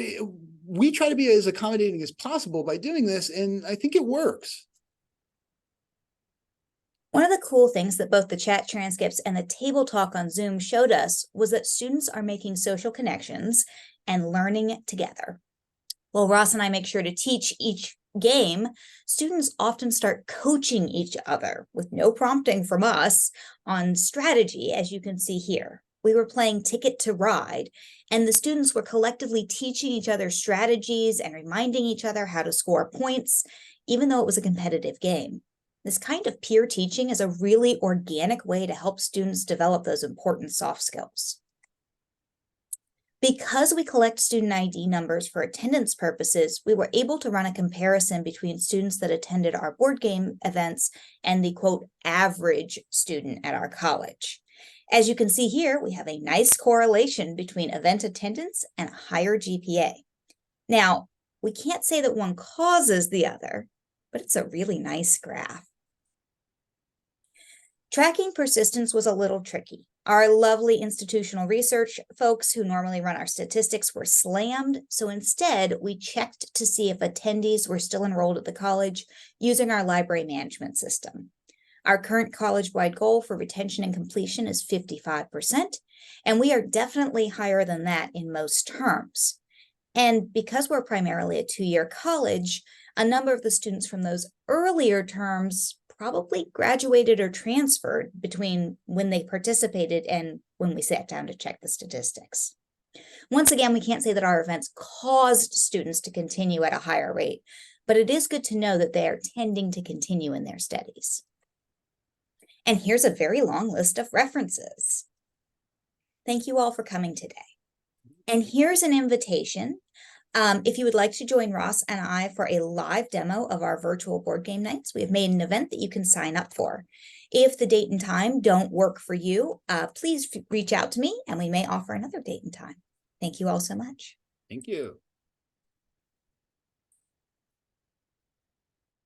we try to be as accommodating as possible by doing this, and I think it works. One of the cool things that both the chat transcripts and the table talk on Zoom showed us was that students are making social connections and learning together. While Ross and I make sure to teach each game, students often start coaching each other with no prompting from us on strategy, as you can see here. We were playing Ticket to Ride, and the students were collectively teaching each other strategies and reminding each other how to score points, even though it was a competitive game. This kind of peer teaching is a really organic way to help students develop those important soft skills. Because we collect student ID numbers for attendance purposes, we were able to run a comparison between students that attended our board game events and the, quote, average student at our college. As you can see here, we have a nice correlation between event attendance and a higher GPA. Now, we can't say that one causes the other, but it's a really nice graph. Tracking persistence was a little tricky. Our lovely institutional research folks who normally run our statistics were slammed, so instead we checked to see if attendees were still enrolled at the college using our library management system. Our current college-wide goal for retention and completion is 55%, and we are definitely higher than that in most terms. And because we're primarily a two-year college, a number of the students from those earlier terms probably graduated or transferred between when they participated and when we sat down to check the statistics. Once again, we can't say that our events caused students to continue at a higher rate, but it is good to know that they are tending to continue in their studies. And here's a very long list of references. Thank you all for coming today. And here's an invitation. If you would like to join Ross and I for a live demo of our virtual board game nights, we have made an event that you can sign up for. If the date and time don't work for you, please reach out to me and we may offer another date and time. Thank you all so much. Thank you.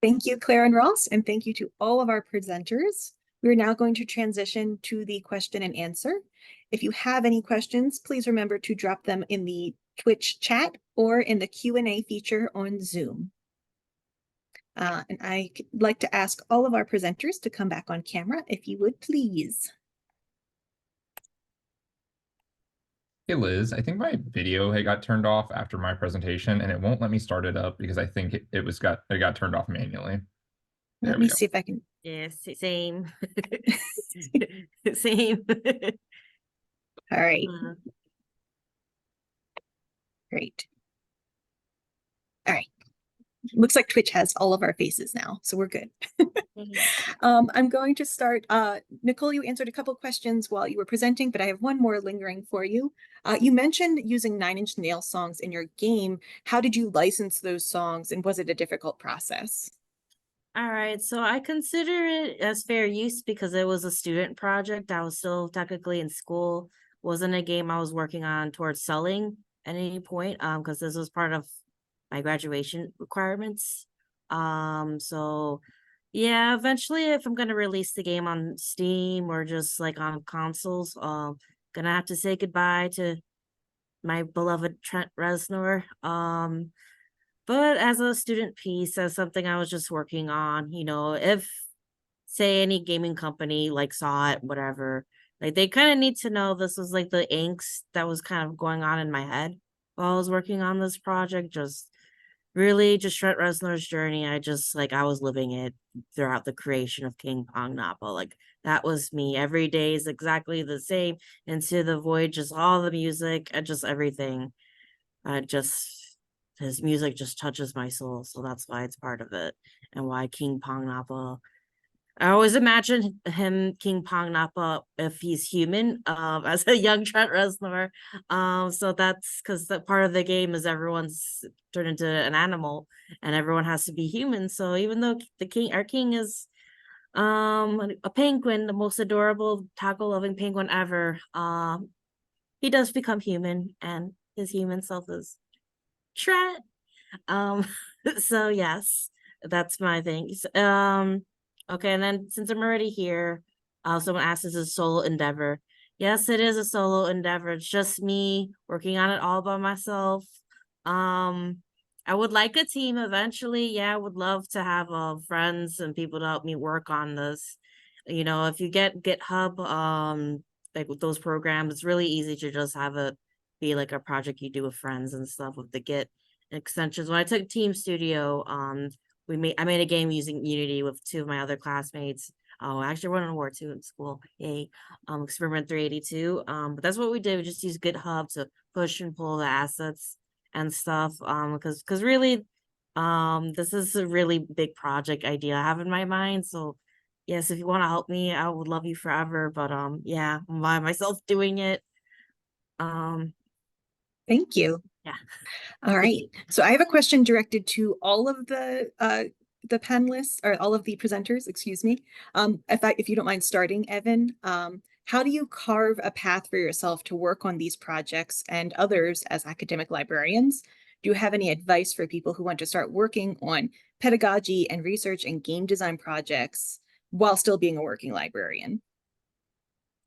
Thank you, Claire and Ross, and thank you to all of our presenters. We're now going to transition to the question and answer. If you have any questions, please remember to drop them in the Twitch chat or in the Q&A feature on Zoom. And I'd like to ask all of our presenters to come back on camera, if you would, please. Hey Liz, I think my video had got turned off after my presentation and it won't let me start it up because I think it got turned off manually. There Let we me go. see if I can. Yes, same. Same. All right, Uh, great. All right. Looks like Twitch has all of our faces now, so we're good. I'm going to start. Nicole, you answered a couple questions while you were presenting, but I have one more lingering for you. You mentioned using Nine Inch Nails songs in your game. How did you license those songs, and was it a difficult process? All right, so I consider it as fair use because it was a student project. I was still technically in school. Wasn't a game I was working on towards selling at any point, because this was part of my graduation requirements. So yeah, eventually if I'm gonna release the game on Steam or just like on consoles, gonna have to say goodbye to my beloved Trent Reznor. But as a student piece, as something I was just working on, if say any gaming company like saw it, whatever, like they kind of need to know this was like the angst that was kind of going on in my head while I was working on this project. Just really just Trent Reznor's journey. I was living it throughout the creation of King Pangnapa. Like that was me. Every day is exactly the same. Into the Void, just all the music and just everything. His music just touches my soul, so that's why it's part of it, and why King Pangnapa. I always imagine him, King Pangnapa, if he's human, as a young Trent Reznor. So that's because that part of the game is everyone's turned into an animal, and everyone has to be human. So even though our king is a penguin, the most adorable taco loving penguin ever, he does become human, and his human self is Trent. Um, so yes, that's my thing. Okay, and then since I'm already here, someone asked, is it a solo endeavor? Yes, it is a solo endeavor. It's just me working on it all by myself. I would like a team eventually. Yeah, I would love to have friends and people to help me work on this. If you get GitHub, like with those programs, it's really easy to just have it be like a project you do with friends and stuff with the Git extensions. When I took Team Studio, I made a game using Unity with two of my other classmates. Oh, I actually won an award too in school. Yay. Experiment 382. But that's what we did. We just used GitHub to push and pull the assets and stuff. Because really, this is a really big project idea I have in my mind. So yes, if you want to help me, I would love you forever. But yeah, I'm by myself doing it. Thank you. Yeah. All right. So I have a question directed to all of the panelists, or all of the presenters, excuse me. If you don't mind starting, Evan, how do you carve a path for yourself to work on these projects and others as academic librarians? Do you have any advice for people who want to start working on pedagogy and research and game design projects while still being a working librarian?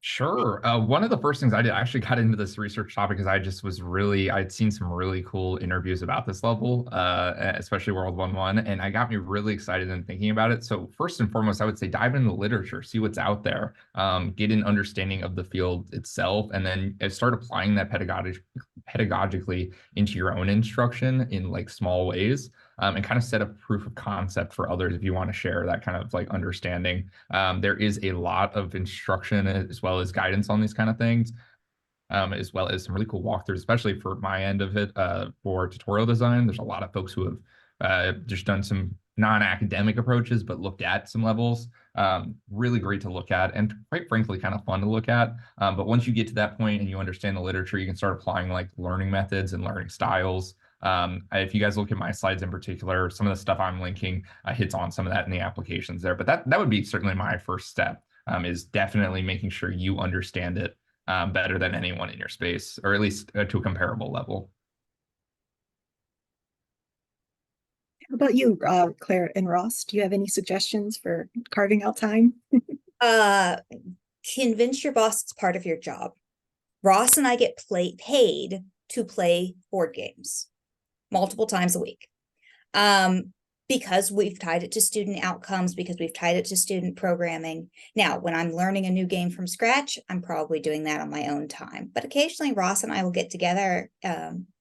Sure. One of the first things I did, I actually got into this research topic because I'd seen some really cool interviews about this level, especially World 1.1, and I got me really excited and thinking about it. So first and foremost, I would say dive into the literature, see what's out there, get an understanding of the field itself, and then start applying that pedagogically into your own instruction in like small ways. And kind of set up proof of concept for others if you want to share that kind of like understanding. There is a lot of instruction as well as guidance on these kind of things, as well as some really cool walkthroughs, especially for my end of it, for tutorial design. There's a lot of folks who have just done some non-academic approaches, but looked at some levels. Really great to look at, and quite frankly, kind of fun to look at. But once you get to that point and you understand the literature, you can start applying like learning methods and learning styles. If you guys look at my slides in particular, some of the stuff I'm linking hits on some of that in the applications there. But that would be certainly my first step, is definitely making sure you understand it better than anyone in your space, or at least to a comparable level. How about you, Claire and Ross? Do you have any suggestions for carving out time? Convince your boss it's part of your job. Ross and I get paid to play board games multiple times a week. because we've tied it to student outcomes, because we've tied it to student programming. Now, when I'm learning a new game from scratch, I'm probably doing that on my own time. But occasionally Ross and I will get together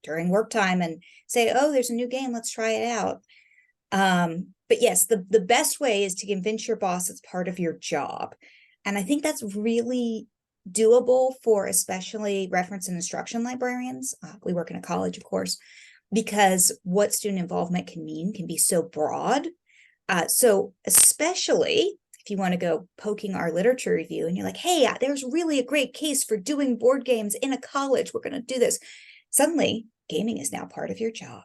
during work time and say, oh, there's a new game, let's try it out. But yes, the best way is to convince your boss it's part of your job. And I think that's really doable for especially reference and instruction librarians. We work in a college, of course, because what student involvement can mean can be so broad. So especially if you want to go poking our literature review and you're like, hey, there's really a great case for doing board games in a college. We're going to do this. Suddenly, gaming is now part of your job.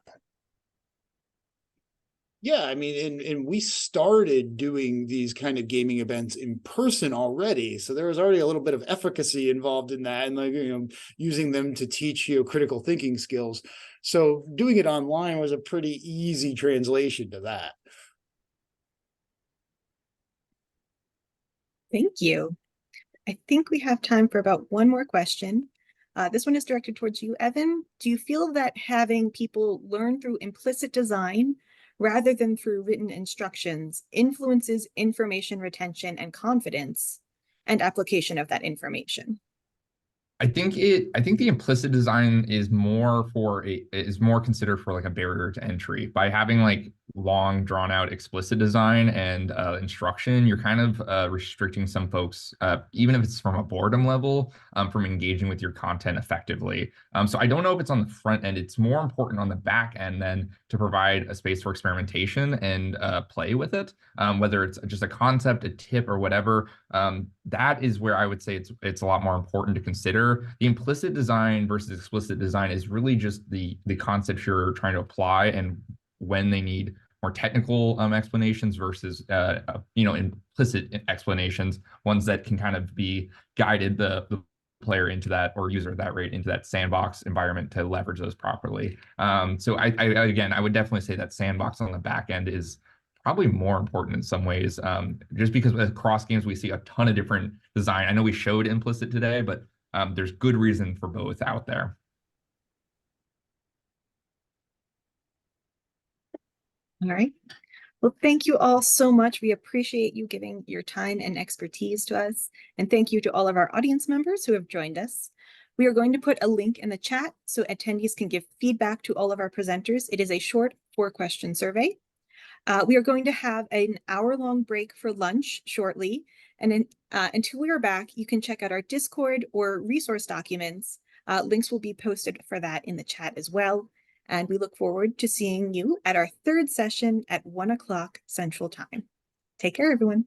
Yeah, I mean, and we started doing these kind of gaming events in person already. So there was already a little bit of efficacy involved in that, and like, using them to teach, critical thinking skills. So doing it online was a pretty easy translation to that. Thank you. I think we have time for about one more question. This one is directed towards you, Evan. Do you feel that having people learn through implicit design rather than through written instructions influences information retention and confidence and application of that information? I think the implicit design is more considered for like a barrier to entry. By having like long drawn out explicit design and instruction, you're kind of restricting some folks, even if it's from a boredom level, from engaging with your content effectively. So I don't know if it's on the front end. It's more important on the back end then to provide a space for experimentation and play with it, whether it's just a concept, a tip, or whatever. That is where I would say it's a lot more important to consider. The implicit design versus explicit design is really just the concepts you're trying to apply and when they need more technical explanations versus implicit explanations, ones that can kind of be guided the player into that, or user at that rate, into that sandbox environment to leverage those properly. So I would definitely say that sandbox on the back end is probably more important in some ways, just because across games we see a ton of different design. I know we showed implicit today, but there's good reason for both out there. All right. Well, thank you all so much. We appreciate you giving your time and expertise to us. And thank you to all of our audience members who have joined us. We are going to put a link in the chat so attendees can give feedback to all of our presenters. It is a short 4-question survey. We are going to have an hour-long break for lunch shortly. And then until we are back, you can check out our Discord or resource documents. Links will be posted for that in the chat as well. And we look forward to seeing you at our 3rd session at 1 o'clock Central Time. Take care, everyone.